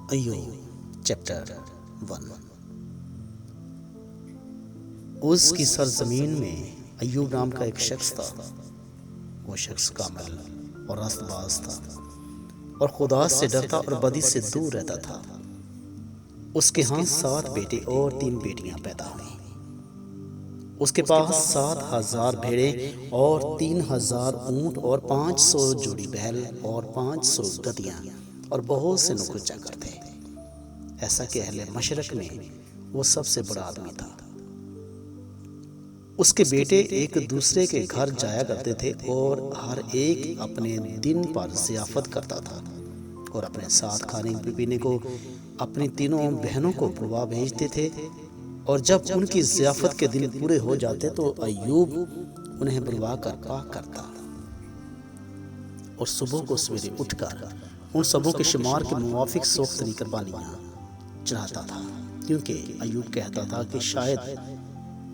Ayub chapter 1۔ اس کی سرزمین میں ایوب نام کا ایک شخص تھا۔ وہ شخص کامل اور راست باز تھا اور خدا سے ڈرتا اور بدی سے دور رہتا تھا۔ اس کے ہاں 7 بیٹے اور 3 بیٹیاں پیدا ہوئیں۔ اس کے پاس 7,000 بھیڑیں اور 3,000 اونٹ اور 500 جوڑی بیل اور 500 گدیاں اور بہت سے نوکر چاکر تھے، ایسا کہ اہل مشرق میں وہ سب سے بڑا آدمی تھا۔ اس کے بیٹے ایک دوسرے کے گھر جایا کرتے تھے اور ہر ایک اپنے دن پر ضیافت کرتا تھا اور اپنے ساتھ کھانے پینے کو اپنی تینوں بہنوں کو بلوا بھیجتے تھے، اور جب ان کی ضیافت کے دن پورے ہو جاتے تو ایوب انہیں بلوا کر پاک کرتا اور صبح کو سویرے اٹھ کر ان سبوں کے شمار کے موافق سوختنی قربانیاں چڑھاتا تھا، کیونکہ ایوب کہتا تھا کہ شاید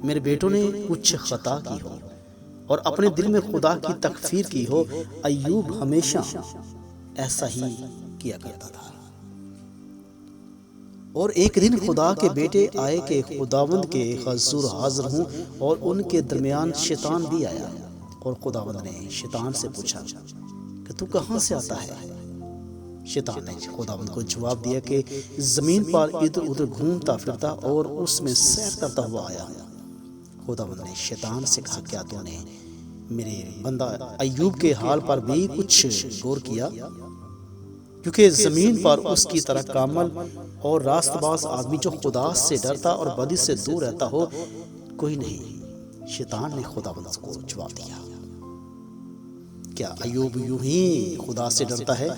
میرے بیٹوں نے کچھ خطا کی ہو اور اپنے دل میں خدا کی تکفیر کی ہو۔ ایوب ہمیشہ ایسا ہی کیا کرتا تھا۔ اور ایک دن خدا کے بیٹے آئے کہ خداوند کے حضور حاضر ہوں، اور ان کے درمیان شیطان بھی آیا، اور خداوند نے شیطان سے پوچھا کہ تو کہاں سے آتا ہے؟ شیطان نے خداوند کو جواب دیا کہ زمین پر ادھر ادھر گھومتا پھرتا اور اس میں سیر کرتا ہوا آیا۔ خداوند نے شیطان سے کہا کیا تو نے میرے بندہ ایوب کے حال پر بھی کچھ غور کیا؟ کیونکہ زمین پر اس کی طرح کامل اور راست باز آدمی جو خدا سے ڈرتا اور بدی سے دور رہتا ہو کوئی نہیں۔ شیطان نے خداوند کو جواب دیا، کیا ایوب یوں ہی خدا سے ڈرتا ہے؟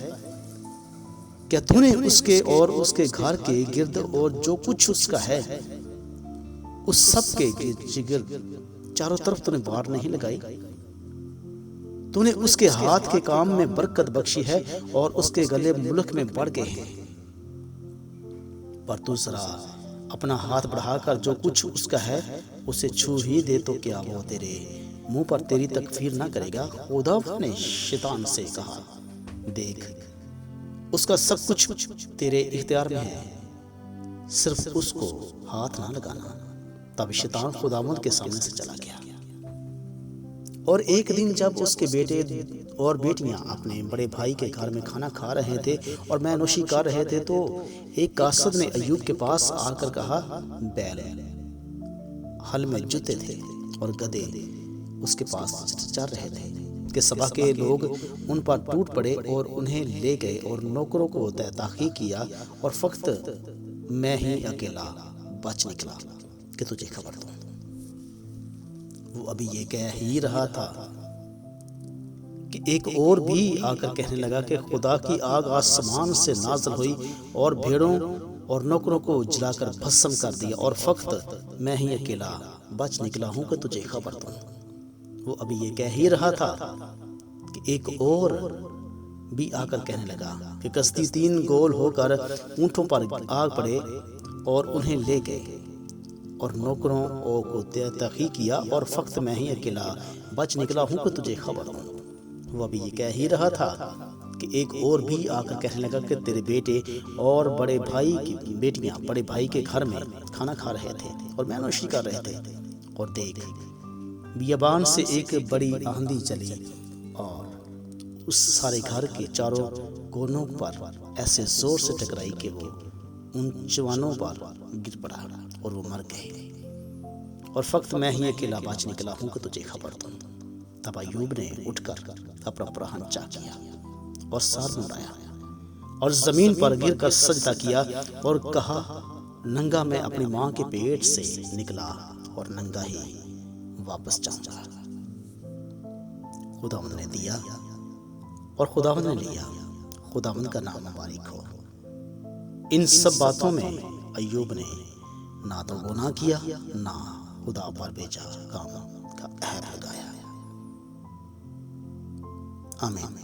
کیا تو نے اس کے اور اس کے گھر کے گرد اور جو کچھ اس کا ہے اس سب کے گرد چاروں طرف تو نے بار نہیں لگائی؟ تو نے اس کے ہاتھ کے کام میں برکت بخشی ہے اور اس کے گلے ملک میں بڑھ گئے ہیں، پر تو ذرا اپنا ہاتھ بڑھا کر جو کچھ اس کا ہے اسے چھو ہی دے تو کیا وہ تیرے منہ پر تیری تکفیر نہ کرے گا؟ خدا نے شیطان سے کہا دیکھ اس کا سب کچھ تیرے اختیار میں ہے، صرف اس کو ہاتھ نہ لگانا۔ تب شیطان خداوند کے سامنے سے چلا گیا۔ اور ایک دن جب اس کے بیٹے اور بیٹیاں اپنے بڑے بھائی کے گھر میں کھانا کھا رہے تھے اور مے نوشی کر رہے تھے تو ایک قاصد نے ایوب کے پاس آ کر کہا بیل ہل میں جتے تھے اور گدے اس کے پاس چر رہے تھے کہ صبح کے لوگ ان پر ٹوٹ پڑے اور انہیں لے گئے اور نوکروں کو تحقیق کیا، اور فقط میں ہی اکیلا بچ نکلا کہ تجھے خبر دوں۔ وہ ابھی یہ کہہ ہی رہا تھا کہ ایک اور بھی آ کر کہنے لگا کہ خدا کی آگ آسمان سے نازل ہوئی اور بھیڑوں اور نوکروں کو جلا کر بھسم کر دیا، اور فقط میں ہی اکیلا بچ نکلا ہوں کہ تجھے خبر دوں۔ وہ ابھی یہ کہہ ہی رہا تھا کہ ایک اور بھی آ کر کہنے لگا کہ کشتی 3 گول ہو کر اونٹوں پر آ پڑے اور انہیں لے گئے، اور نوکروں کو تحقیق کیا، اور فقط میں ہی اکیلا بچ نکلا ہوں کہ تجھے خبر دوں۔ وہ ابھی یہ کہہ ہی رہا تھا کہ ایک اور بھی آ کر کہنے لگا کہ تیرے بیٹے اور بڑے بھائی کی بیٹیاں بڑے بھائی کے گھر میں کھانا کھا رہے تھے اور مے نوشی کر رہے تھے، اور دیکھ بیابان سے ایک بڑی آندھی چلی اور اس سارے گھر کے چاروں کونوں پر ایسے زور سے ٹکرائی کہ وہ ان جوانوں پر گر پڑا اور وہ مر گئے، اور فقط میں ہی اکیلا بچ نکلا ہوں کہ تجھے خبر دوں۔ تب ایوب نے اٹھ کر اپنا پراہن چاک کیا اور سر مڑایا اور زمین پر گر کر سجدہ کیا اور کہا ننگا میں اپنی ماں کے پیٹ سے نکلا اور ننگا ہی واپس جاؤں گا۔ خداوند نے دیا اور خداوند نے لیا، خداوند کا نام مبارک ہو۔ ان سب باتوں میں ایوب نے نہ تو گناہ کیا نہ خدا پر بیجا کام کا عہد لگایا۔ آمین۔